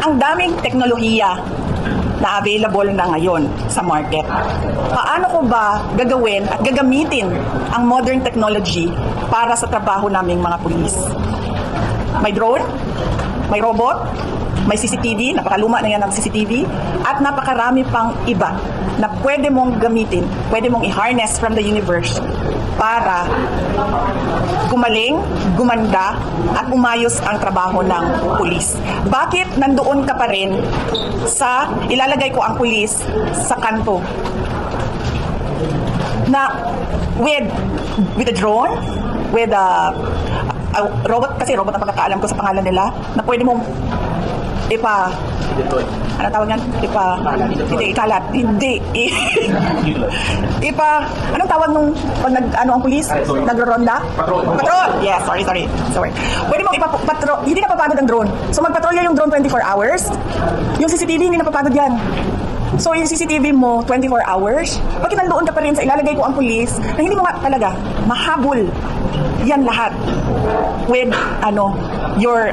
Ang daming teknolohiya na available na ngayon sa market. Paano ko ba gagawin at gagamitin ang modern technology para sa trabaho naming mga pulis? May drone, may robot, may CCTV, napakaluma na yan ng CCTV, at napakarami pang iba na pwede mong gamitin, pwede mong i-harness from the universe para gumaling, gumanda, at umayos ang trabaho ng pulis. Bakit nandoon ka pa rin sa ilalagay ko ang pulis sa kanto? Na with a drone, with a robot, kasi robot ang pagkakaalam ko sa pangalan nila, na pwede mong ano tawag yan? Hindi, ikalat. Hindi. Anong tawag nung pag ang pulis? Nagro-ronda? Patrol! Yes, sorry. Pwede mo hindi napapagod ang drone. So magpatrolya yung drone 24 hours. Yung CCTV, hindi napapagod yan. So yung CCTV mo, 24 hours. Bakit nandoon ka pa rin sa ilalagay ko ang pulis na hindi mo talaga mahabol yan lahat with your